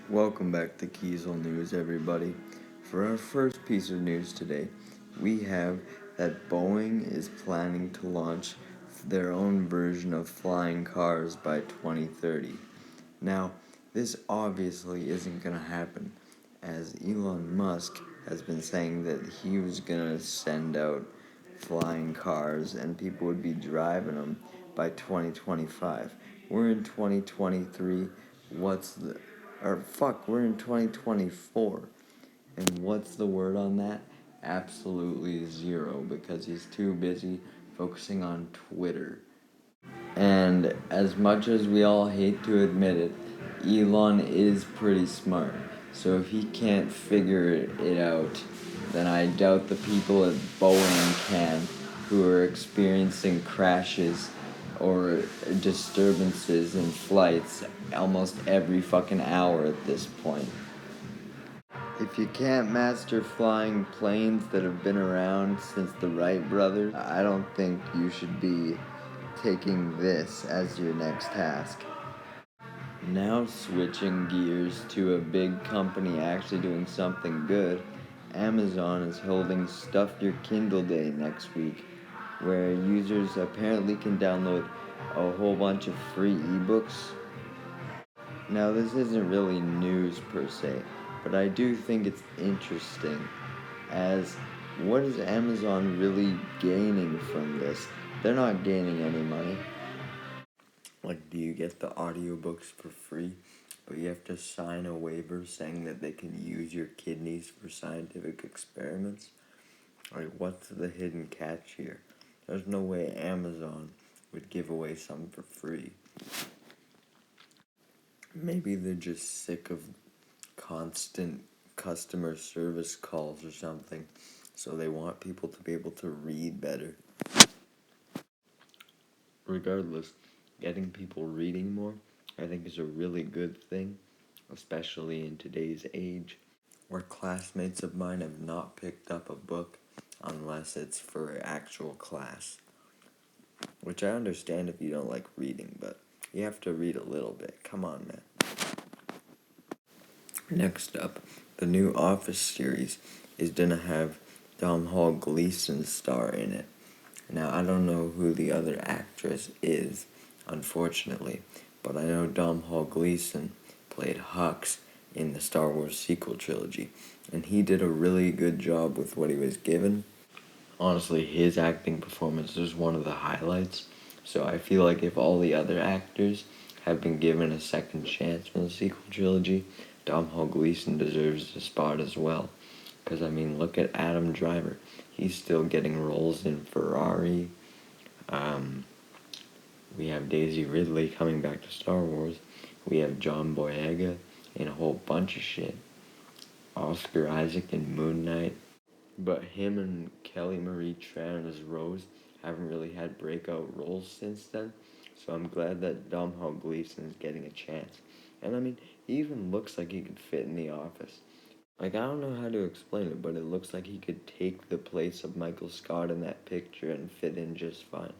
Welcome back to Kiesel News, everybody. For our first piece of news today, we have that Boeing is planning to launch their own version of flying cars by 2030. Now, this obviously isn't going to happen, as Elon Musk has been saying that he was going to send out flying cars and people would be driving them by 2025. We're in 2023. We're in 2024. And what's the word on that? Absolutely zero, because he's too busy focusing on Twitter. And as much as we all hate to admit it, Elon is pretty smart. So if he can't figure it out, then I doubt the people at Boeing can, who are experiencing crashes or disturbances in flights almost every fucking hour at this point. If you can't master flying planes that have been around since the Wright brothers, I don't think you should be taking this as your next task. Now switching gears to a big company actually doing something good, Amazon is holding Stuff Your Kindle Day next week, where users apparently can download a whole bunch of free ebooks. Now this isn't really news per se, but I do think it's interesting, as what is Amazon really gaining from this? They're not gaining any money. Like, do you get the audiobooks for free, but you have to sign a waiver saying that they can use your kidneys for scientific experiments? Like, what's the hidden catch here? There's no way Amazon would give away something for free. Maybe they're just sick of constant customer service calls or something, so they want people to be able to read better. Regardless, getting people reading more, I think, is a really good thing, especially in today's age, where classmates of mine have not picked up a book unless it's for actual class. Which I understand if you don't like reading, but you have to read a little bit. Come on, man. Next up, the new Office series is gonna have Domhnall Gleeson star in it. Now, I don't know who the other actress is, unfortunately, but I know Domhnall Gleeson played Hux in the Star Wars sequel trilogy, and he did a really good job with what he was given. Honestly, his acting performance is one of the highlights, so I feel like if all the other actors have been given a second chance in the sequel trilogy, Domhnall Gleeson deserves a spot as well. Because, I mean, look at Adam Driver. He's still getting roles in Ferrari. We have Daisy Ridley coming back to Star Wars. We have John Boyega in a whole bunch of shit. Oscar Isaac in Moon Knight. But him and Kelly Marie Tran as Rose haven't really had breakout roles since then. So I'm glad that Domhnall Gleeson is getting a chance. And I mean, he even looks like he could fit in The Office. Like, I don't know how to explain it, but it looks like he could take the place of Michael Scott in that picture and fit in just fine.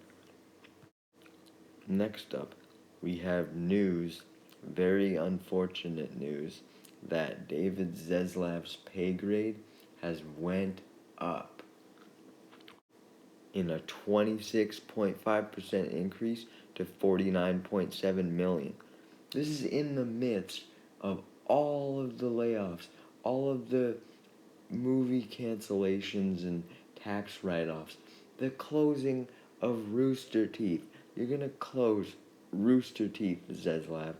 Next up, we have news, very unfortunate news, that David Zaslav's pay grade has went up in a 26.5% increase to $49.7 million. This is in the midst of all of the layoffs, all of the movie cancellations and tax write-offs, the closing of Rooster Teeth. You're gonna close Rooster Teeth, Zaslav,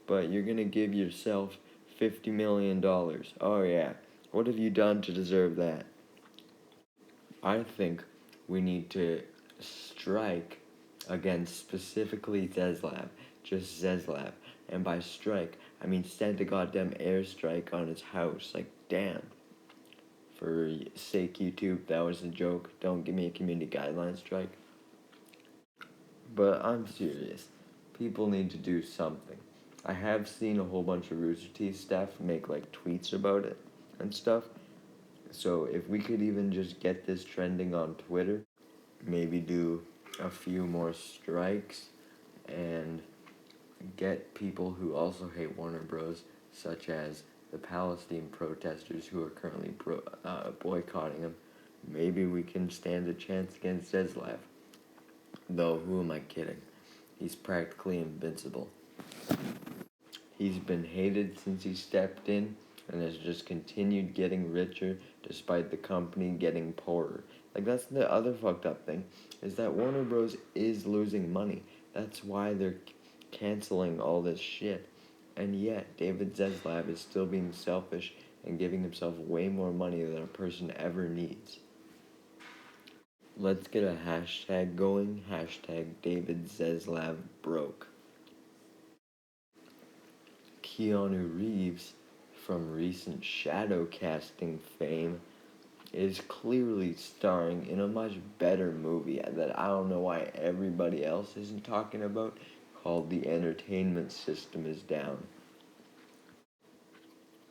but you're gonna give yourself $50 million. Oh yeah, what have you done to deserve that? I think we need to strike against specifically Zaslav, just Zaslav. And by strike, I mean send a goddamn airstrike on his house. Like, damn. For sake, YouTube, that was a joke. Don't give me a community guideline strike. But I'm serious. People need to do something. I have seen a whole bunch of Rooster Teeth staff make like tweets about it and stuff. So if we could even just get this trending on Twitter, maybe do a few more strikes and get people who also hate Warner Bros. such as the Palestine protesters who are currently boycotting him, maybe we can stand a chance against Zeslav. Though, who am I kidding? He's practically invincible. He's been hated since he stepped in and has just continued getting richer despite the company getting poorer. Like, that's the other fucked up thing, is that Warner Bros. Is losing money. That's why they're canceling all this shit. And yet, David Zaslav is still being selfish and giving himself way more money than a person ever needs. Let's get a hashtag going. Hashtag David Zaslav broke. Keanu Reeves, from recent shadow casting fame, is clearly starring in a much better movie that I don't know why everybody else isn't talking about, called The Entertainment System is Down,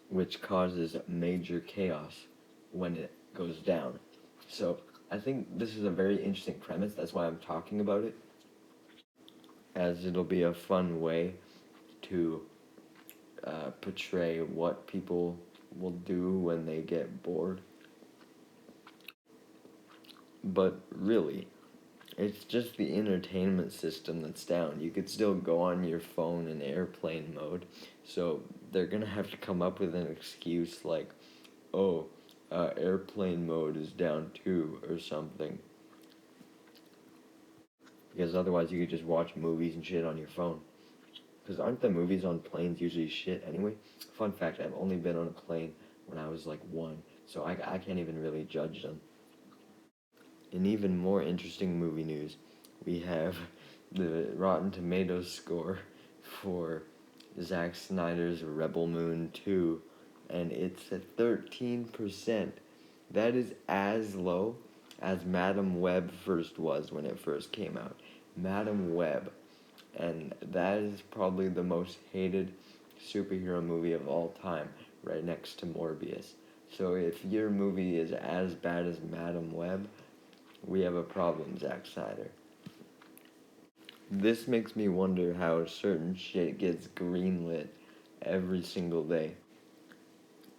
which causes major chaos when it goes down. So I think this is a very interesting premise. That's why I'm talking about it, as it'll be a fun way to portray what people will do when they get bored. But really, it's just the entertainment system that's down. You could still go on your phone in airplane mode, so they're gonna have to come up with an excuse like, oh, airplane mode is down too, or something. Because otherwise you could just watch movies and shit on your phone. Because aren't the movies on planes usually shit anyway? Fun fact, I've only been on a plane when I was like 1, so I can't even really judge them. In even more interesting movie news, we have the Rotten Tomatoes score for Zack Snyder's Rebel Moon 2, and it's at 13%. That is as low as Madam Web first was when it first came out. Madam Web. And that is probably the most hated superhero movie of all time, right next to Morbius. So if your movie is as bad as Madam Web, we have a problem, Zack Snyder. This makes me wonder how certain shit gets greenlit every single day.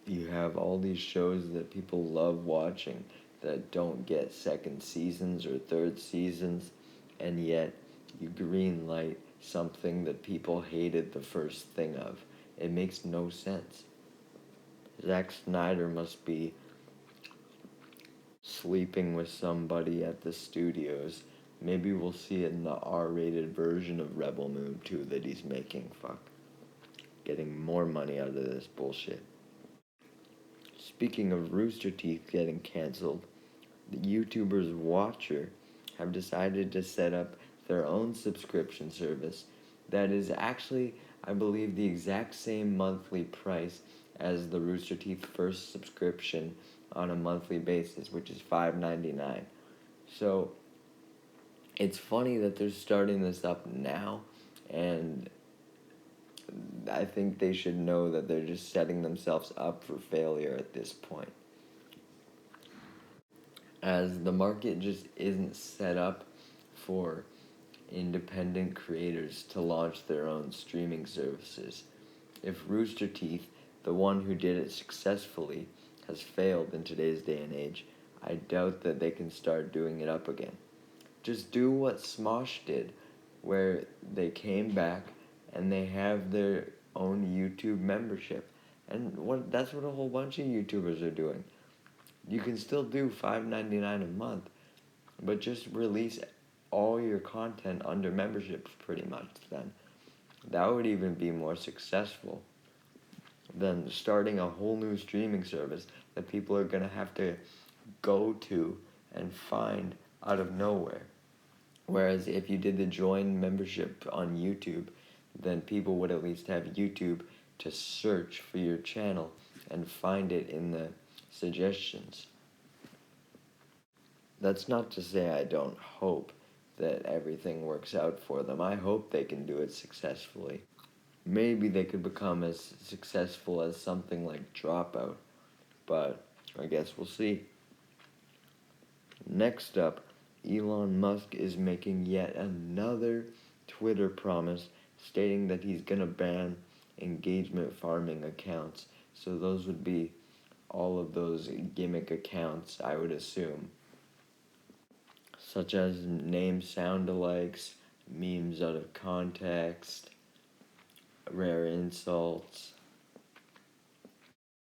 You have all these shows that people love watching that don't get second seasons or third seasons, and yet you greenlight something that people hated the first thing of. It makes no sense. Zack Snyder must be sleeping with somebody at the studios. Maybe we'll see it in the R-rated version of Rebel Moon 2 that he's making. Fuck. Getting more money out of this bullshit. Speaking of Rooster Teeth getting canceled, the YouTubers Watcher have decided to set up their own subscription service that is actually, I believe, the exact same monthly price as the Rooster Teeth first subscription on a monthly basis, which is $5.99. So it's funny that they're starting this up now, and I think they should know that they're just setting themselves up for failure at this point, as the market just isn't set up for independent creators to launch their own streaming services. If Rooster Teeth, the one who did it successfully, has failed in today's day and age, I doubt that they can start doing it up again. Just do what Smosh did, where they came back and they have their own YouTube membership. And that's what a whole bunch of YouTubers are doing. You can still do $5.99 a month, but just release all your content under membership pretty much then. That would even be more successful than starting a whole new streaming service that people are going to have to go to and find out of nowhere. Whereas if you did the join membership on YouTube, then people would at least have YouTube to search for your channel and find it in the suggestions. That's not to say I don't hope that everything works out for them. I hope they can do it successfully. Maybe they could become as successful as something like Dropout, but I guess we'll see. Next up, Elon Musk is making yet another Twitter promise, stating that he's gonna ban engagement farming accounts. So those would be all of those gimmick accounts, I would assume, such as name sound-alikes, memes out of context, rare insults,